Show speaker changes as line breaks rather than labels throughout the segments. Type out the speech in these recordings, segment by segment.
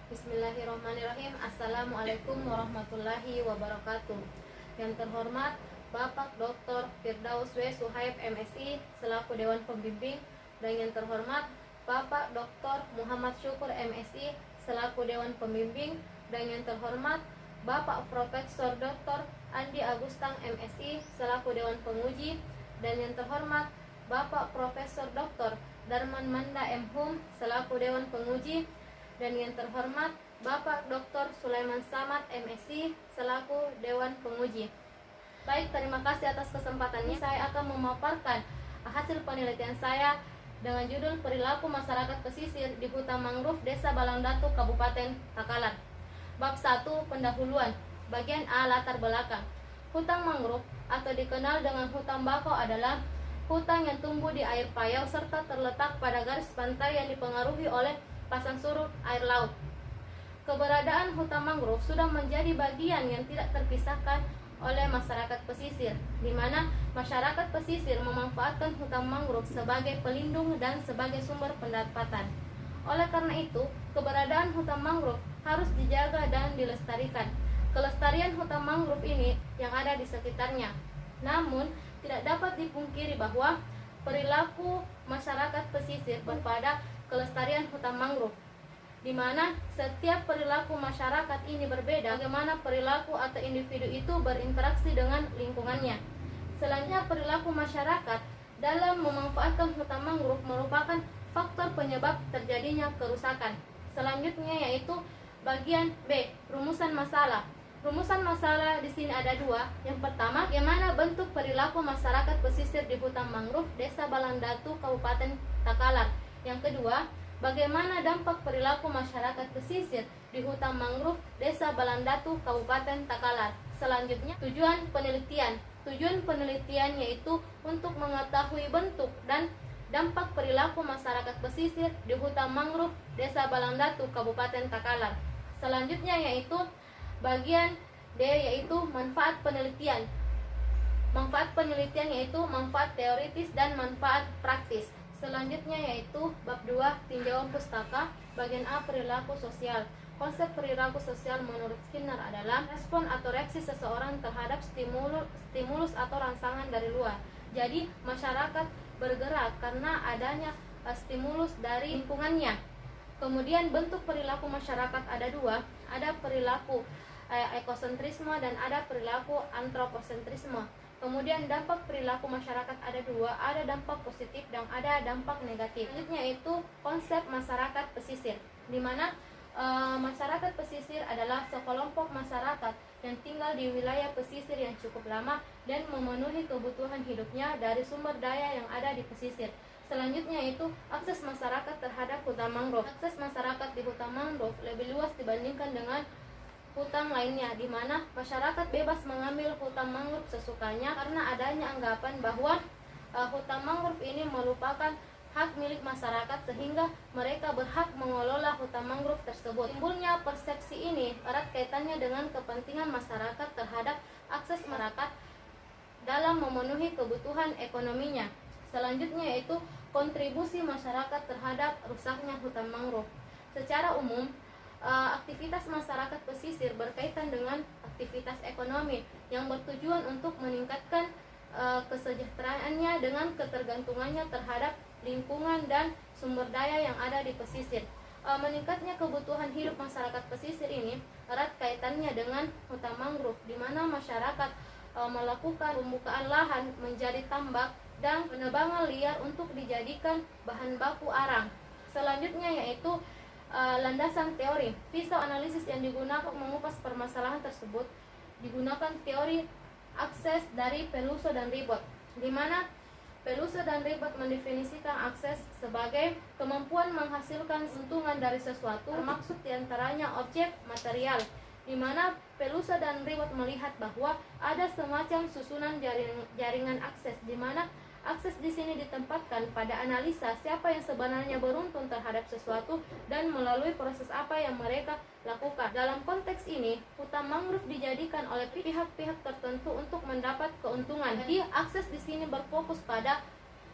Bismillahirrahmanirrahim. Assalamualaikum warahmatullahi wabarakatuh. Yang terhormat Bapak Dr. Firdaus W. Suhaib MSI selaku Dewan Pembimbing, dan yang terhormat Bapak Dr. Muhammad Syukur MSI selaku Dewan Pembimbing, dan yang terhormat Bapak Profesor Dr. Andi Agustang MSI selaku Dewan Penguji, dan yang terhormat Bapak Profesor Dr. Darman Manda M. Hum selaku Dewan Penguji, dan yang terhormat Bapak Dr. Sulaiman Samad MSI selaku Dewan Penguji. Baik, terima kasih atas kesempatannya. Saya akan memaparkan hasil penelitian saya dengan judul Perilaku Masyarakat Pesisir di Hutan Mangrove Desa Balangdatu, Kabupaten Takalar. Bab 1, Pendahuluan. Bagian A, Latar belakang. Hutan mangrove atau dikenal dengan hutan bakau adalah hutan yang tumbuh di air payau serta terletak pada garis pantai yang dipengaruhi oleh pasang surut air laut. Keberadaan hutan mangrove sudah menjadi bagian yang tidak terpisahkan oleh masyarakat pesisir, di mana masyarakat pesisir memanfaatkan hutan mangrove sebagai pelindung dan sebagai sumber pendapatan. Oleh karena itu, keberadaan hutan mangrove harus dijaga dan dilestarikan. Kelestarian hutan mangrove ini yang ada di sekitarnya. Namun, tidak dapat dipungkiri bahwa perilaku masyarakat pesisir kepada kelestarian hutan mangrove, di mana setiap perilaku masyarakat ini berbeda bagaimana perilaku atau individu itu berinteraksi dengan lingkungannya. Selanjutnya, perilaku masyarakat dalam memanfaatkan hutan mangrove merupakan faktor penyebab terjadinya kerusakan. Selanjutnya yaitu bagian B, rumusan masalah. Rumusan masalah di sini ada dua. Yang pertama, bagaimana bentuk perilaku masyarakat pesisir di hutan mangrove Desa Balangdatu, Kabupaten Takalar. Yang kedua, bagaimana dampak perilaku masyarakat pesisir di hutan mangrove Desa Balangdatu, Kabupaten Takalar. Selanjutnya, tujuan penelitian. Tujuan penelitian yaitu untuk mengetahui bentuk dan dampak perilaku masyarakat pesisir di hutan mangrove Desa Balangdatu, Kabupaten Takalar. Selanjutnya yaitu bagian D, yaitu manfaat penelitian. Manfaat penelitian yaitu manfaat teoritis dan manfaat praktis. Selanjutnya yaitu bab 2, tinjauan pustaka. Bagian A, perilaku sosial. Konsep perilaku sosial menurut Skinner adalah respon atau reaksi seseorang terhadap stimulus atau rangsangan dari luar. Jadi masyarakat bergerak karena adanya stimulus dari lingkungannya. Kemudian bentuk perilaku masyarakat ada dua, ada perilaku ekosentrisme dan ada perilaku antroposentrisme. Kemudian dampak perilaku masyarakat ada dua, ada dampak positif dan ada dampak negatif. Selanjutnya itu konsep masyarakat pesisir, di mana masyarakat pesisir adalah sekelompok masyarakat yang tinggal di wilayah pesisir yang cukup lama dan memenuhi kebutuhan hidupnya dari sumber daya yang ada di pesisir. Selanjutnya itu akses masyarakat terhadap hutan mangrove. Akses masyarakat di hutan mangrove lebih luas dibandingkan dengan hutan lainnya, di mana masyarakat bebas mengambil hutan mangrove sesukanya karena adanya anggapan bahwa hutan mangrove ini merupakan hak milik masyarakat sehingga mereka berhak mengelola hutan mangrove tersebut. Timbulnya persepsi ini erat kaitannya dengan kepentingan masyarakat terhadap akses masyarakat dalam memenuhi kebutuhan ekonominya. Selanjutnya yaitu kontribusi masyarakat terhadap rusaknya hutan mangrove. Secara umum, aktivitas masyarakat pesisir berkaitan dengan aktivitas ekonomi yang bertujuan untuk meningkatkan kesejahteraannya dengan ketergantungannya terhadap lingkungan dan sumber daya yang ada di pesisir. Meningkatnya kebutuhan hidup masyarakat pesisir ini erat kaitannya dengan hutan mangrove, di mana masyarakat melakukan pembukaan lahan menjadi tambak dan penebangan liar untuk dijadikan bahan baku arang. Selanjutnya yaitu landasan teori. Pisau analisis yang digunakan mengupas permasalahan tersebut digunakan teori akses dari Peluso dan Ribot, di mana Peluso dan Ribot mendefinisikan akses sebagai kemampuan menghasilkan keuntungan dari sesuatu, termaksud diantaranya objek material, di mana Peluso dan Ribot melihat bahwa ada semacam susunan jaringan akses, di mana akses di sini ditempatkan pada analisa siapa yang sebenarnya beruntung terhadap sesuatu dan melalui proses apa yang mereka lakukan. Dalam konteks ini, hutan mangrove dijadikan oleh pihak-pihak tertentu untuk mendapat keuntungan. Jadi, akses di sini berfokus pada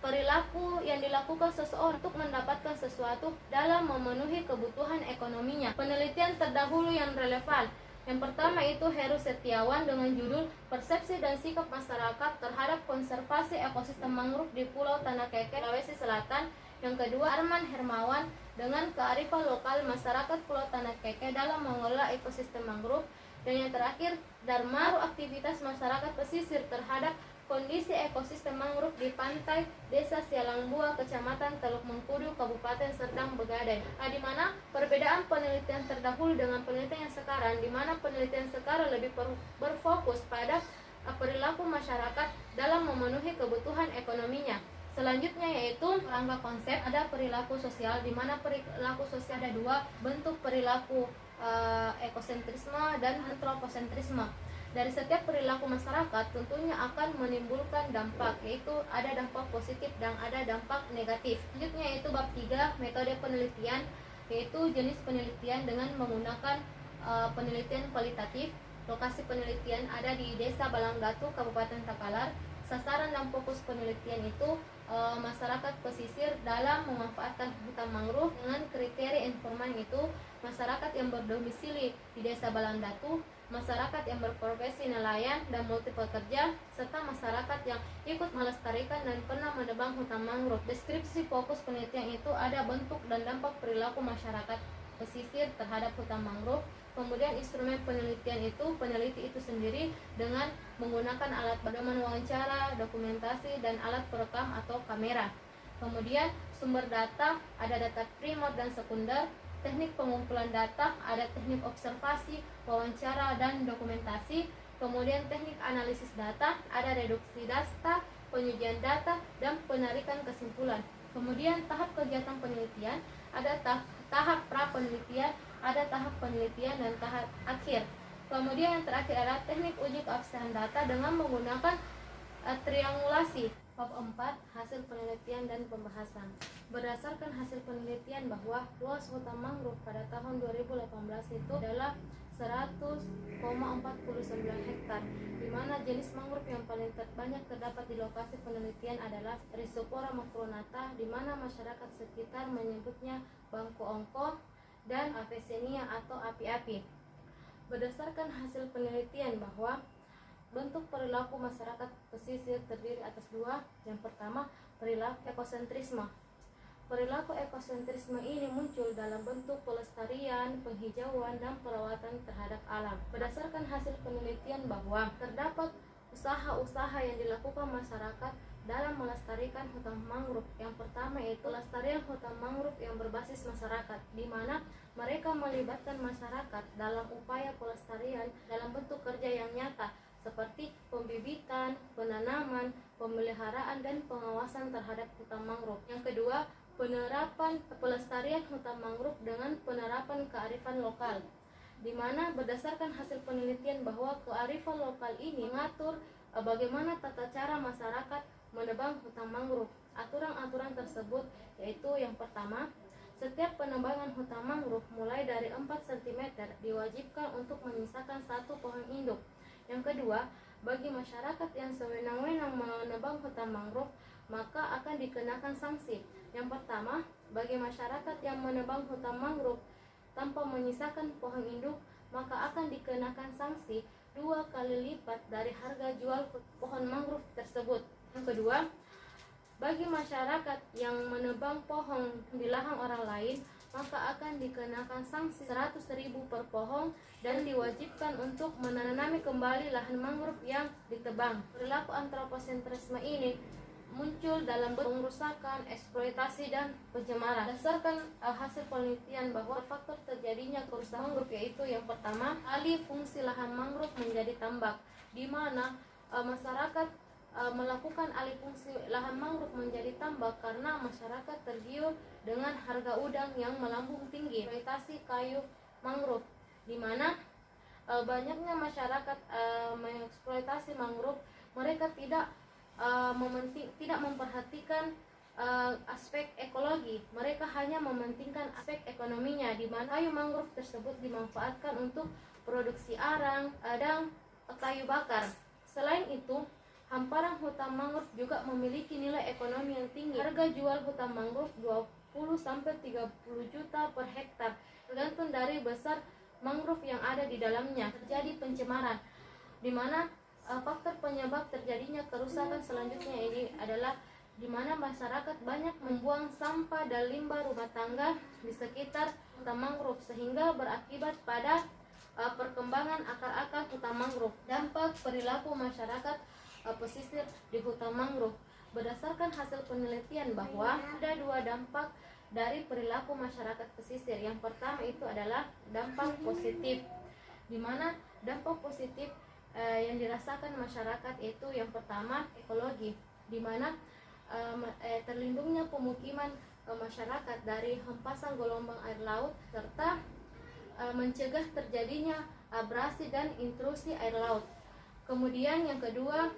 perilaku yang dilakukan seseorang untuk mendapatkan sesuatu dalam memenuhi kebutuhan ekonominya. Penelitian terdahulu yang relevan. Yang pertama itu Heru Setiawan dengan judul Persepsi dan Sikap Masyarakat Terhadap Konservasi Ekosistem Mangrove di Pulau Tanah Keke, Sulawesi Selatan. Yang kedua Arman Hermawan dengan Kearifan Lokal Masyarakat Pulau Tanah Keke dalam mengelola ekosistem mangrove. Dan yang terakhir Dharma, aktivitas masyarakat pesisir terhadap kondisi ekosistem mangrove di pantai Desa Sialangbua, Kecamatan Teluk Mengkudu, Kabupaten Serdang Begadai. Di mana perbedaan penelitian terdahulu dengan penelitian yang sekarang, di mana penelitian sekarang lebih berfokus pada perilaku masyarakat dalam memenuhi kebutuhan ekonominya. Selanjutnya yaitu rangka konsep, ada perilaku sosial, di mana perilaku sosial ada dua bentuk perilaku, ekosentrisme dan antroposentrisme. Dari setiap perilaku masyarakat tentunya akan menimbulkan dampak, yaitu ada dampak positif dan ada dampak negatif. Selanjutnya yaitu bab 3 metode penelitian, yaitu jenis penelitian dengan menggunakan penelitian kualitatif. Lokasi penelitian ada di Desa Balanggatu, Kabupaten Takalar. Sasaran dan fokus penelitian itu masyarakat pesisir dalam memanfaatkan hutan mangrove dengan kriteria informan itu masyarakat yang berdomisili di Desa Balanggatu, masyarakat yang berprofesi nelayan dan multi pekerja, serta masyarakat yang ikut melestarikan dan pernah menebang hutan mangrove. Deskripsi fokus penelitian itu ada bentuk dan dampak perilaku masyarakat pesisir terhadap hutan mangrove. Kemudian instrumen penelitian itu peneliti itu sendiri dengan menggunakan alat pedoman wawancara, dokumentasi, dan alat perekam atau kamera. Kemudian sumber data ada data primer dan sekunder. Teknik pengumpulan data ada teknik observasi, wawancara, dan dokumentasi. Kemudian teknik analisis data ada reduksi data, pengujian data, dan penarikan kesimpulan. Kemudian tahap kegiatan penelitian ada tahap pra penelitian, ada tahap penelitian, dan tahap akhir. Kemudian yang terakhir adalah teknik uji keabsahan data dengan menggunakan triangulasi. Bab 4 hasil penelitian dan pembahasan. Berdasarkan hasil penelitian bahwa luas hutan mangrove pada tahun 2018 itu adalah 100,49 hektar, di mana jenis mangrove yang paling banyak terdapat di lokasi penelitian adalah Rhizopora macronata, di mana masyarakat sekitar menyebutnya bangku ongko, dan Avicennia atau api-api. Berdasarkan hasil penelitian bahwa bentuk perilaku masyarakat pesisir terdiri atas dua. Yang pertama, perilaku ekosentrisme. Perilaku ekosentrisme ini muncul dalam bentuk pelestarian, penghijauan, dan perawatan terhadap alam. Berdasarkan hasil penelitian bahwa terdapat usaha-usaha yang dilakukan masyarakat dalam melestarikan hutan mangrove. Yang pertama yaitu pelestarian hutan mangrove yang berbasis masyarakat, di mana mereka melibatkan masyarakat dalam upaya pelestarian dalam bentuk kerja yang nyata, seperti pembibitan, penanaman, pemeliharaan, dan pengawasan terhadap hutan mangrove. Yang kedua, penerapan pelestarian hutan mangrove dengan penerapan kearifan lokal, di mana berdasarkan hasil penelitian bahwa kearifan lokal ini mengatur bagaimana tata cara masyarakat menebang hutan mangrove. Aturan-aturan tersebut yaitu yang pertama, setiap penebangan hutan mangrove mulai dari 4 cm diwajibkan untuk menyisakan 1 pohon induk. Yang kedua, bagi masyarakat yang sewenang-wenang menebang hutan mangrove, maka akan dikenakan sanksi. Yang pertama, bagi masyarakat yang menebang hutan mangrove tanpa menyisakan pohon induk, maka akan dikenakan sanksi 2 kali lipat dari harga jual pohon mangrove tersebut. Yang kedua, bagi masyarakat yang menebang pohon di lahan orang lain, maka akan dikenakan sanksi 100.000 per pohon dan diwajibkan untuk menanami kembali lahan mangrove yang ditebang. Perilaku antroposentrisme ini muncul dalam pengerusakan, eksploitasi, dan pencemaran. Berdasarkan hasil penelitian bahwa faktor terjadinya kerusakan mangrove yaitu yang pertama, alih fungsi lahan mangrove menjadi tambak, di mana masyarakat melakukan alih fungsi lahan mangrove menjadi tambak karena masyarakat tergiur dengan harga udang yang melambung tinggi. Eksploitasi kayu mangrove, di mana banyaknya masyarakat mengeksploitasi mangrove, mereka tidak memperhatikan aspek ekologi, mereka hanya mementingkan aspek ekonominya, di mana kayu mangrove tersebut dimanfaatkan untuk produksi arang dan kayu bakar. Selain itu, Hamparan hutan mangrove juga memiliki nilai ekonomi yang tinggi. Harga jual hutan mangrove 20-30 juta per hektar, tergantung dari besar mangrove yang ada di dalamnya. Terjadi pencemaran, di mana faktor penyebab terjadinya kerusakan selanjutnya ini adalah di mana masyarakat banyak membuang sampah dan limbah rumah tangga di sekitar hutan mangrove, sehingga berakibat pada perkembangan akar-akar hutan mangrove. Dampak perilaku masyarakat pesisir di hutan mangrove. Berdasarkan hasil penelitian bahwa ada 2 dampak dari perilaku masyarakat pesisir. Yang pertama itu adalah dampak positif, di mana dampak positif yang dirasakan masyarakat itu yang pertama ekologi, di mana terlindungnya pemukiman masyarakat dari hempasan gelombang air laut, serta mencegah terjadinya abrasi dan intrusi air laut. Kemudian yang kedua,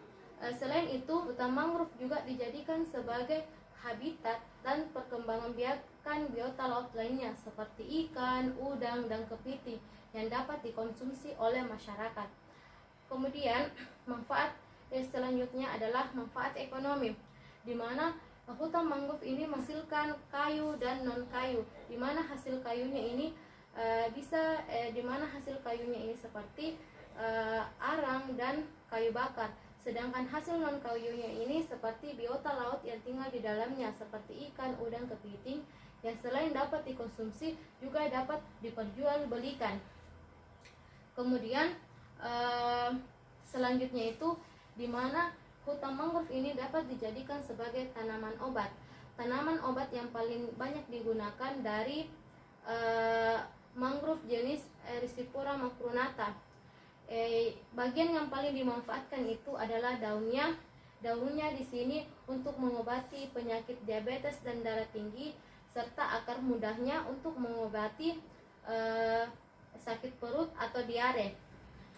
selain itu hutan mangrove juga dijadikan sebagai habitat dan perkembangan biakan biota laut lainnya seperti ikan, udang, dan kepiting yang dapat dikonsumsi oleh masyarakat. Kemudian manfaat selanjutnya adalah manfaat ekonomi, di mana hutan mangrove ini menghasilkan kayu dan non kayu, di mana hasil kayunya ini seperti arang dan kayu bakar. Sedangkan hasil non kayunya ini seperti biota laut yang tinggal di dalamnya seperti ikan, udang, kepiting yang selain dapat dikonsumsi juga dapat diperjualbelikan. Kemudian selanjutnya itu di mana hutan mangrove ini dapat dijadikan sebagai tanaman obat. Tanaman obat yang paling banyak digunakan dari mangrove jenis Erisipora macronata. Bagian yang paling dimanfaatkan itu adalah daunnya. Daunnya di sini untuk mengobati penyakit diabetes dan darah tinggi, serta akar mudahnya untuk mengobati sakit perut atau diare.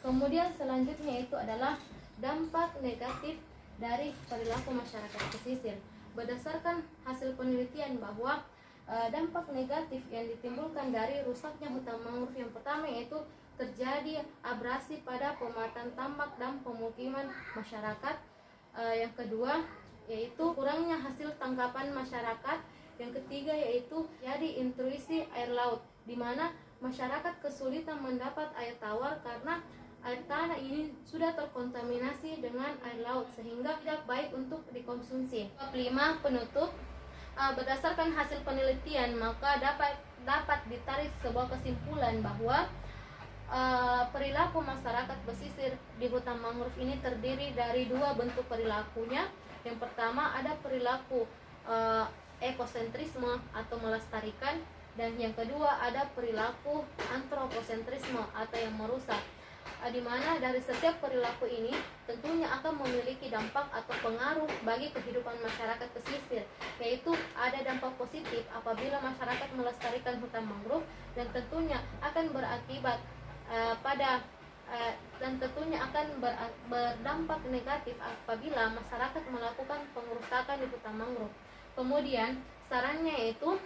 Kemudian selanjutnya itu adalah dampak negatif dari perilaku masyarakat pesisir. Berdasarkan hasil penelitian bahwa dampak negatif yang ditimbulkan dari rusaknya hutan mangrove yang pertama yaitu terjadi abrasi pada pemetaan tambak dan pemukiman masyarakat. Yang kedua yaitu kurangnya hasil tangkapan masyarakat. Yang ketiga yaitu jadi intrusi air laut, di mana masyarakat kesulitan mendapat air tawar karena air tanah ini sudah terkontaminasi dengan air laut sehingga tidak baik untuk dikonsumsi. 5. Penutup. Berdasarkan hasil penelitian maka dapat ditarik sebuah kesimpulan bahwa perilaku masyarakat pesisir di hutan mangrove ini terdiri dari 2 bentuk perilakunya. Yang pertama ada perilaku ekosentrisme atau melestarikan, dan yang kedua ada perilaku antroposentrisme atau yang merusak, di mana dari setiap perilaku ini tentunya akan memiliki dampak atau pengaruh bagi kehidupan masyarakat pesisir, yaitu ada dampak positif apabila masyarakat melestarikan hutan mangrove, dan tentunya akan berakibat berdampak negatif apabila masyarakat melakukan pengerusakan di hutan mangrove. Kemudian sarannya yaitu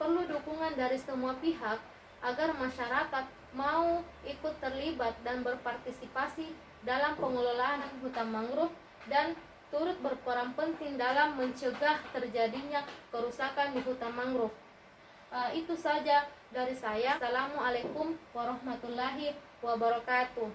perlu dukungan dari semua pihak agar masyarakat mau ikut terlibat dan berpartisipasi dalam pengelolaan hutan mangrove dan turut berperan penting dalam mencegah terjadinya kerusakan di hutan mangrove. Itu saja dari saya. Assalamualaikum warahmatullahi wabarakatuh.